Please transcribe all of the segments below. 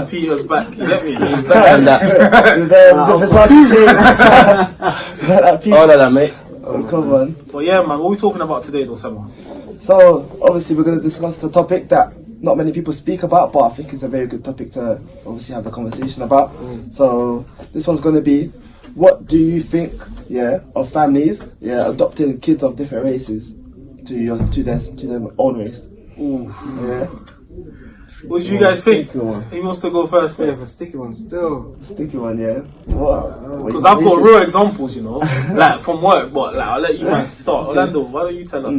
Peter's back, you get me? Better than that. All of that, mate. Come on. But yeah, man, what are we talking about today, though, Summer? So, obviously, we're going to discuss the topic that not many people speak about, but I think it's a very good topic to obviously have a conversation about. So, this one's going to be, what do you think, of families, adopting kids of different races to their own race? Ooh. Yeah. What do you guys think? He wants to go first, Yeah, mate. for sticky one still. Sticky one, yeah. What? Because I've got real examples, you know, like from work, but like, I'll let you man start. Orlando, why don't you tell us?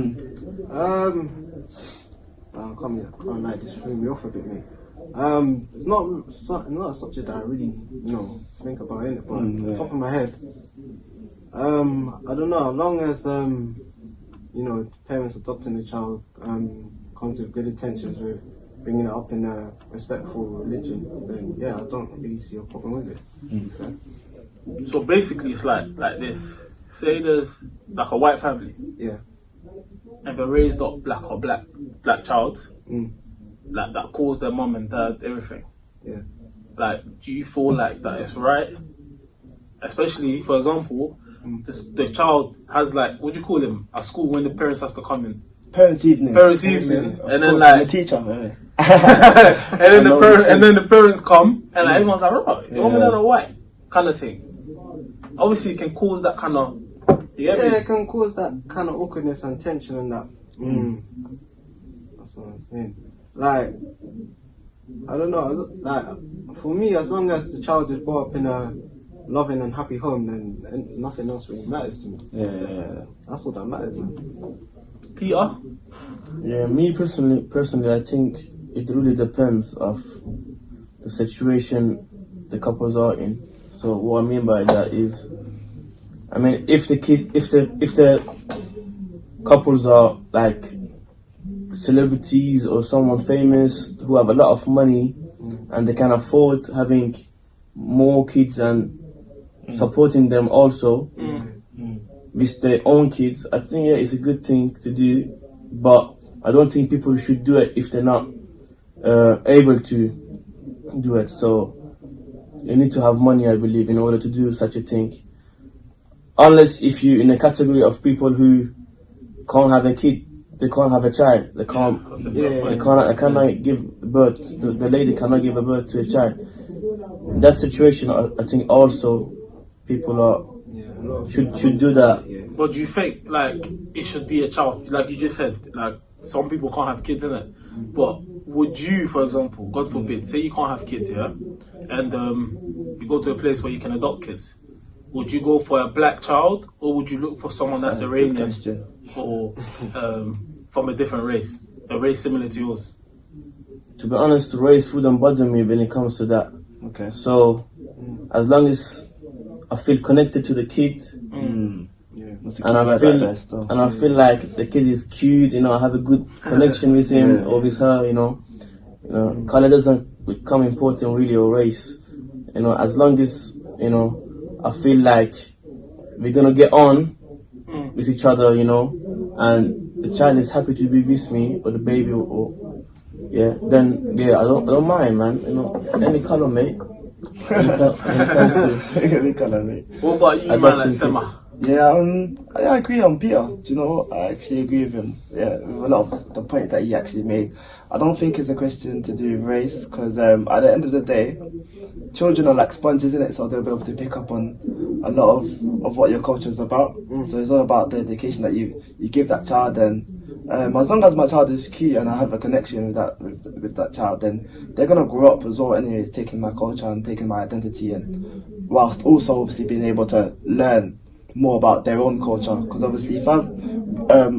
Can't lie, this threw me off a bit, mate. It's not a subject that I really, think about it, but on the top of my head, I don't know, as long as, parents adopting a child, comes with good intentions with bringing it up in a respectful religion, then yeah, I don't really see a problem with it. So basically, it's like this. Say there's like a white family, Yeah. and they're raised up like a black child, like that calls their mum and dad everything. Yeah. Like, do you feel like that it's right? Especially, for example, the child has like, what do you call him? At school when the parents has to come in. Parents' evening. And then I'm like a teacher, man. and then the parents come and like everyone's like, right, your mum and dad are white, kind of thing. Obviously, it can cause that kind of. It can cause that kind of awkwardness and tension and that. That's what I'm saying. Like, I don't know. Like, for me, as long as the child is brought up in a loving and happy home, then nothing else really matters to me. Yeah. That's all that matters, man. Peter? Yeah, me personally, I think it really depends of the situation the couples are in. So what I mean by that is, I mean, if the couples are like celebrities or someone famous who have a lot of money and they can afford having more kids and supporting them also with their own kids, I think it's a good thing to do, but I don't think people should do it if they're not able to do it. So you need to have money, I believe, in order to do such a thing. Unless if you're in a category of people who can't have a kid, they can't have a child, they cannot give birth, the lady cannot give a birth to a child. In that situation, I think also people should do that. But do you think like it should be a child? Like you just said, like some people can't have kids in it. But would you, for example, God forbid, say you can't have kids, and you go to a place where you can adopt kids, would you go for a black child or would you look for someone that's Iranian or from a different race, a race similar to yours? To be honest, race wouldn't bother me when it comes to that. Okay. So as long as I feel connected to the kid, and I feel like the kid is cute, I have a good connection with him or with her, color doesn't become important really, or race, as long as, I feel like we're gonna get on with each other, and the child is happy to be with me, or the baby, then I don't mind, man, any color, mate. Any color, mate. What about you, man, like Sema? Yeah, I agree on Peter. Do you know what? I actually agree with him. Yeah, with a lot of the point that he actually made. I don't think it's a question to do with race, because at the end of the day, children are like sponges in it, so they'll be able to pick up on a lot of what your culture is about. So it's all about the education that you give that child, and as long as my child is cute and I have a connection with that child, then they're gonna grow up as well anyways, taking my culture and taking my identity, and whilst also obviously being able to learn more about their own culture. Because obviously if I've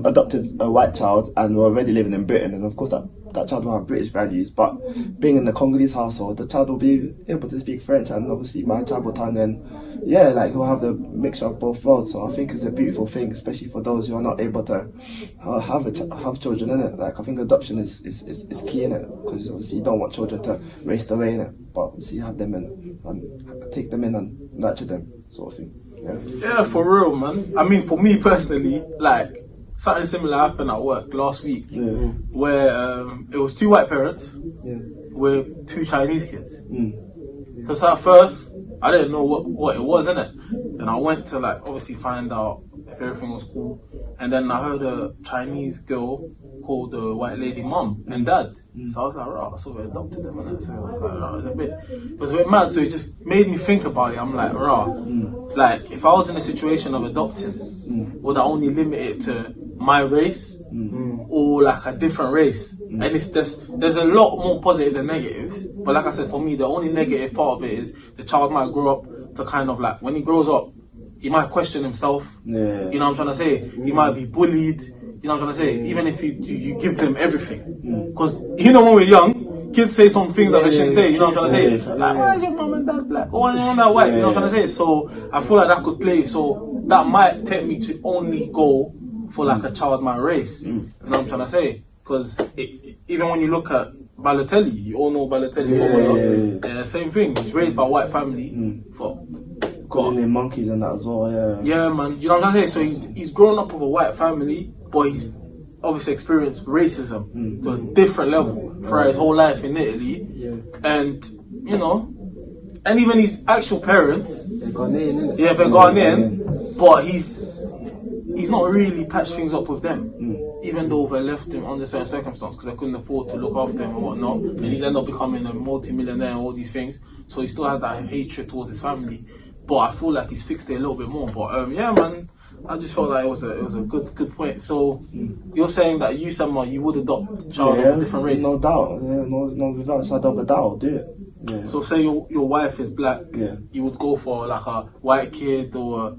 adopted a white child and we're already living in Britain, and of course that child will have British values, but being in the Congolese household, the child will be able to speak French and obviously my tribal tongue, and he'll have the mixture of both worlds. So I think it's a beautiful thing, especially for those who are not able to have children in it. Like, I think adoption is key in it, because obviously you don't want children to waste away in it, but obviously have them and take them in and nurture them, sort of thing. Yeah, for real, man. I mean, for me personally, like, something similar happened at work last week, Yeah. where it was 2 white parents Yeah. with 2 Chinese kids. Mm. So at first, I didn't know what it was, innit? Then I went to like obviously find out if everything was cool, and then I heard a Chinese girl call the white lady mum and dad. So I was like, right, so we adopted them, and so I was like, right, it was a bit mad. So it just made me think about it. I'm like, right, like if I was in a situation of adopting, would I only limit it to my race or like a different race? And it's there's a lot more positive than negatives. But like I said, for me, the only negative part of it is the child might grow up to kind of like, when he grows up, he might question himself. Yeah. You know what I'm trying to say? He might be bullied. You know what I'm trying to say? Even if you give them everything. Because, you know, when we're young, kids say some things that they shouldn't say. You know what I'm trying to say? Like, why is your mom and dad black? Or why is your mom and dad white? You know what I'm trying to say? So I feel like that could play. So that might tempt me to only go for like a child my race. You know what I'm trying to say? Because even when you look at Balotelli, you all know Balotelli footballer. Same thing. He's raised by a white family. Calling in monkeys and that as well, yeah. Yeah, man. You know what I'm saying? So he's grown up with a white family, but he's obviously experienced racism to a different level throughout his whole life in Italy. Yeah. And, you know, and even his actual parents, They're Ghanaian, innit? yeah, they're Ghanaian, but he's not really patched things up with them. Even though they left him under certain circumstances because they couldn't afford to look after him and whatnot. And he's ended up becoming a multi-millionaire and all these things. So he still has that hatred towards his family. But I feel like he's fixed it a little bit more. But yeah, man, I just felt like it was a good point. So you're saying that you somehow you would adopt a child of a different race? No doubt. Yeah, no, without a shadow of a doubt, I'll do it. Yeah. So say your wife is black, Yeah. you would go for like a white kid or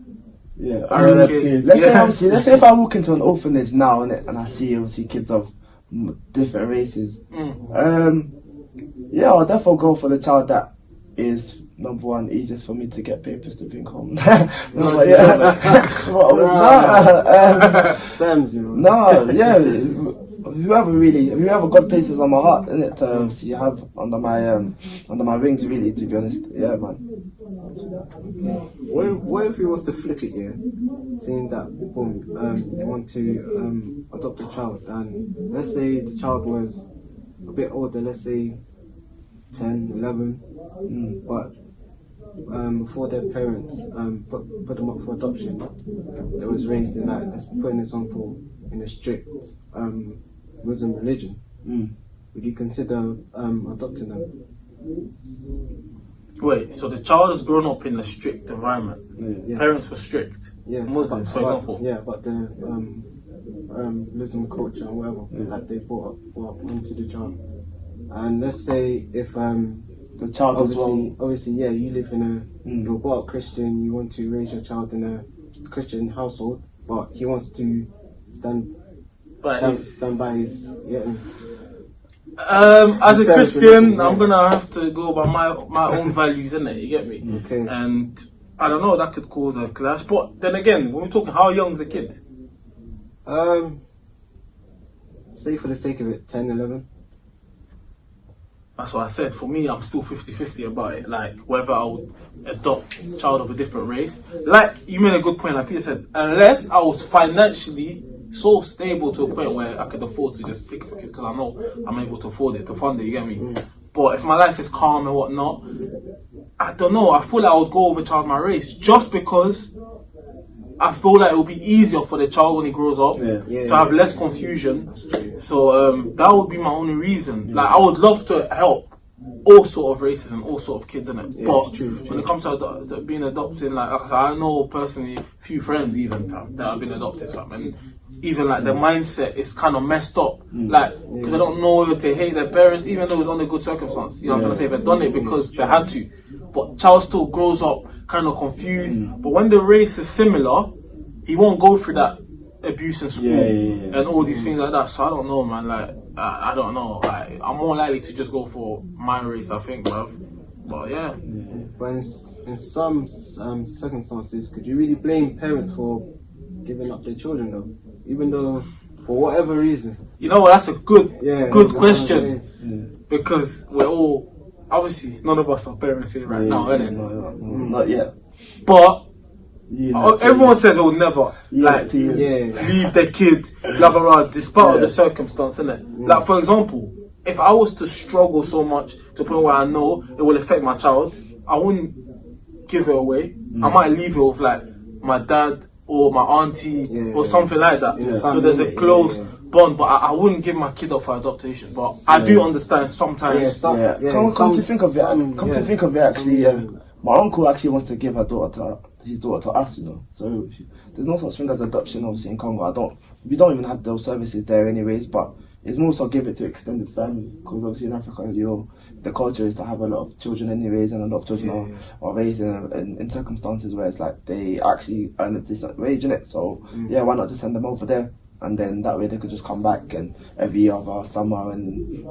Yeah. Arab kid. Let's say if I walk into an orphanage now innit, and I see obviously kids of different races, yeah, I'll definitely go for the child that is number one easiest for me to get papers to bring home. What was that? Sam's, you know. No, yeah, whoever God places on my heart innit, to obviously have under my wings, really, to be honest. Yeah, man. What if he was to flip it, yeah? Seeing that, boom, you want to adopt a child, and let's say the child was a bit older, let's say 10, 11, but before their parents put them up for adoption, they was raised in, like, let's put an example, in a strict Muslim religion. Would you consider adopting them? Wait, so the child has grown up in a strict environment. Yeah. Parents were strict. Yeah, Muslims, for example. Yeah, but the Muslim culture and whatever that they brought up onto the child. And let's say if The child as well. obviously, yeah, you live in you're brought up Christian, you want to raise your child in a Christian household, but he wants to stand by his as a Very Christian, religion, I'm yeah. gonna have to go by my own values, innit? You get me? Okay. And I don't know, that could cause a clash. But then again, when we're talking, how young is a kid? Say for the sake of it, 10, 11. That's what I said. For me, I'm still 50-50 about it. Like, whether I would adopt a child of a different race. Like, you made a good point, like Peter said, unless I was financially so stable to a point where I could afford to just pick a kid, because I know I'm able to afford it, to fund it, you get me? But if my life is calm and whatnot, I don't know, I feel like I would go with a child of my race, just because I feel like it will be easier for the child when he grows up to have less confusion. So that would be my only reason. Like, I would love to help all sort of races and all sort of kids in it. But when it comes to being adopted, like I said, I know personally a few friends even, fam, that have been adopted, fam, and even like the mindset is kind of messed up. Like, because they don't know whether to hate their parents, even though it's under good circumstance. You know what I'm trying to say? They've done it because they had to. But child still grows up kind of confused. But when the race is similar, he won't go through that abuse in school and all these things like that. So I don't know, man. Like, I don't know. Like, I'm more likely to just go for my race, I think, bruv. But yeah. But in some circumstances, could you really blame parents for giving up their children, though? Even though, for whatever reason. You know what? That's a good that's question. Because we're all, obviously, none of us are parents here right now, innit? No, not yet. But Everyone says they would never like Yeah. leave their kid, blah blah blah, despite of the circumstance, innit? Like for example, if I was to struggle so much to the point where I know it will affect my child, I wouldn't give it away. I might leave it with like my dad or my auntie or something like that. So there's a close bond, but I wouldn't give my kid up for adoption. But I do understand sometimes. Come to think of it, actually, my uncle actually wants to give his daughter to us, you know. So there's no such thing as adoption, obviously, in Congo. We don't even have those services there, anyways. But it's more so give it to extended family, because obviously in Africa, the culture is to have a lot of children, anyways, and a lot of children are raised in circumstances where it's like they actually earn a decent wage in it. So why not just send them over there? And then that way they could just come back and every other summer and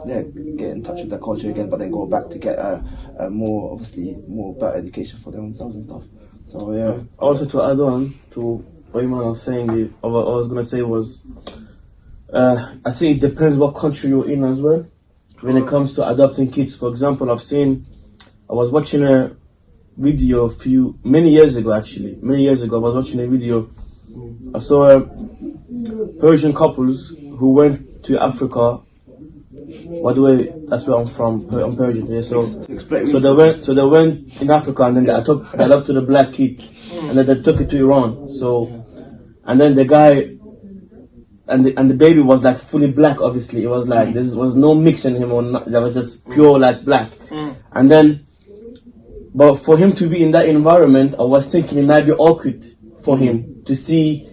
get in touch with their culture again, but then go back to get a more better education for themselves and stuff. So Also to add on to what Iman was saying, what I was gonna say was, I think it depends what country you're in as well. When it comes to adopting kids, for example, I was watching a video many years ago. I was watching a video. I saw Persian couples who went to Africa. By the way, that's where I'm from. I'm Persian. Yeah, so they went in Africa, and then they adopted a black kid, and then they took it to Iran. So, and then the guy and the baby was like fully black. Obviously, it was like there was no mixing him or not. That was just pure like black. And then, but for him to be in that environment, I was thinking it might be awkward for him to see,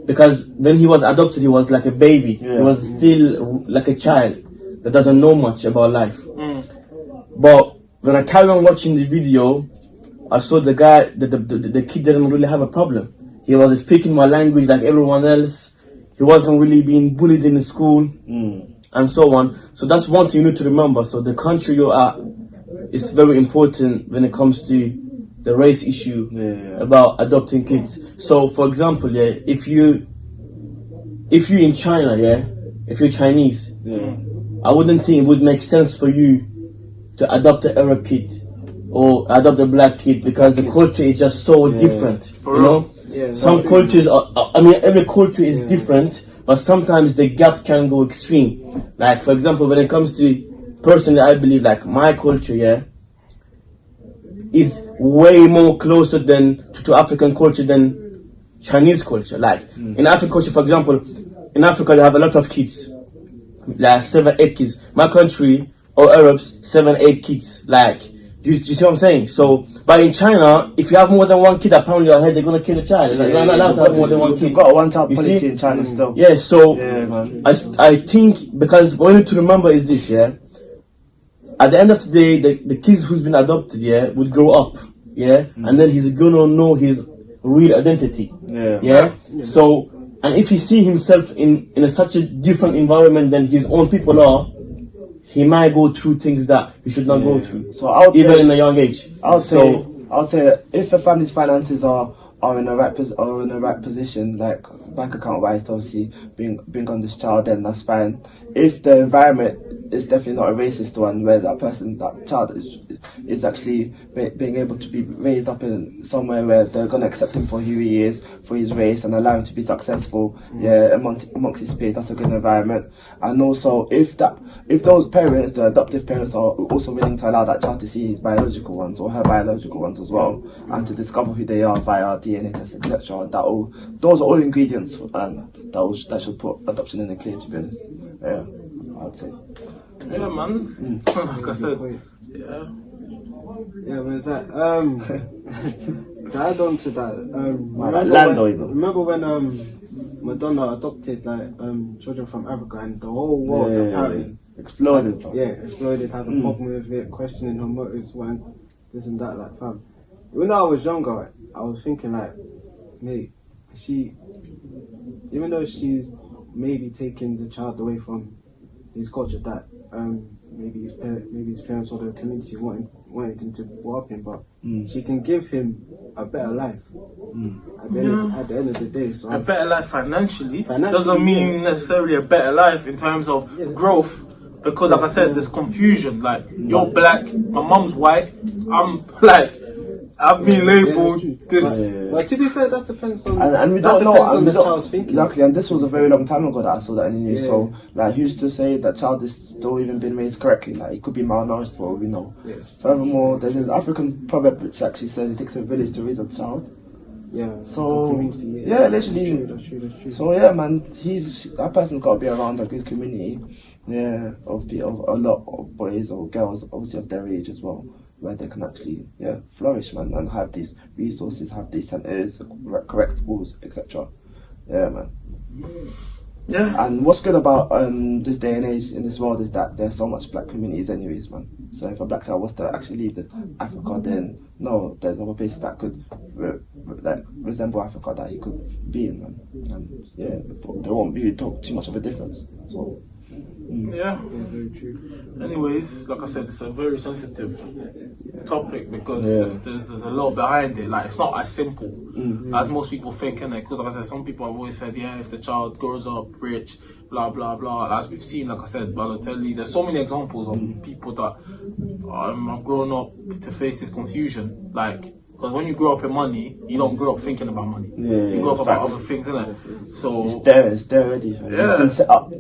because when he was adopted, he was like a baby. He was still like a child that doesn't know much about life. But when I carried on watching the video, I saw the guy, the kid didn't really have a problem. He was speaking my language like everyone else. He wasn't really being bullied in the school and so on. So that's one thing you need to remember. So the country you're at is very important when it comes to the race issue about adopting kids. So for example, if you're in China, if you're Chinese, I wouldn't think it would make sense for you to adopt an Arab kid or adopt a black kid, because the culture is just so different. You know? Some cultures every culture is different, but sometimes the gap can go extreme. Like for example, when it comes to, personally, I believe like my culture, is way more closer to African culture than Chinese culture. Like in African culture, for example, in Africa they have a lot of kids, like 7, 8 kids. My country, or Arabs, 7, 8 kids. Like, do you see what I'm saying? So, but in China, if you have more than one kid, apparently they're gonna kill a child. Like, you're not allowed to have more than one kid. You've got a one-child policy in China still. Yeah, so I think, because what we need to remember is this, at the end of the day, the kids who's been adopted, would grow up, and then he's gonna know his real identity, So, and if he see himself in such a different environment than his own people are, he might go through things that he should not go through. So even in a young age. I would say if a family's finances are in the right position, like bank account wise, to obviously bring on this child, then that's fine. If the environment is definitely not a racist one, where that child is actually being able to be raised up in somewhere where they're gonna accept him for who he is, for his race, and allow him to be successful, amongst his peers, that's a good environment. And also, if those parents, the adoptive parents, are also willing to allow that child to see his biological ones or her biological ones as well, and to discover who they are via DNA tests, etc., those are all ingredients that should put adoption in the clear, to be honest. I'd say. Yeah, man. Like I said, Yeah, but it's like, to add on to that, remember when Madonna adopted children from Africa, and the whole world apparently exploded. Exploded, had a problem with it, questioning her motives, this and that, like, fam. When I was younger, I was thinking like, mate, even though she's maybe taking the child away from his culture that maybe his parents or the community wanted him to grow up in, but she can give him a better life at the end of the day. So a better life financially doesn't mean necessarily a better life in terms of growth, because like I said, there's confusion. Like, you're black, my mum's white, I'm like, I've been labelled true. this. But to be fair, that depends on. And we that don't know. depends on And we the don't, child's thinking. exactly, and this was a very long time ago that I saw that in the news. Yeah. So, like, who's to say that child is still even being raised correctly? Like, it could be malnourished for all we know. Yes. Furthermore, there's this African proverb which actually says it takes a village to raise a child. Yeah. So, Community, yeah, literally. That's true. So yeah, man, that person's got to be around a good community, yeah, of a lot of boys or girls, obviously of their age as well, where they can actually flourish, man, and have these resources, have these centres, correct schools, etc. Yeah, man. Yeah. And what's good about this day and age in this world is that there's so much black communities anyways, man. So if a black child was to actually leave Africa, then no, there's other places that could resemble Africa that he could be in, man. And yeah, there won't be too much of a difference. So Yeah. Very true. Anyways, like I said, it's a very sensitive topic because Yeah. there's a lot behind it. Like, it's not as simple as most people think, innit? Because, like I said, some people have always said, yeah, if the child grows up rich, blah blah blah. As we've seen, like I said, Balotelli. There's so many examples of people that have grown up to face this confusion. Like, because when you grow up in money, you don't grow up thinking about money. Yeah, you grow up about facts. other things, innit? So it's there already. Yeah. It's been set up.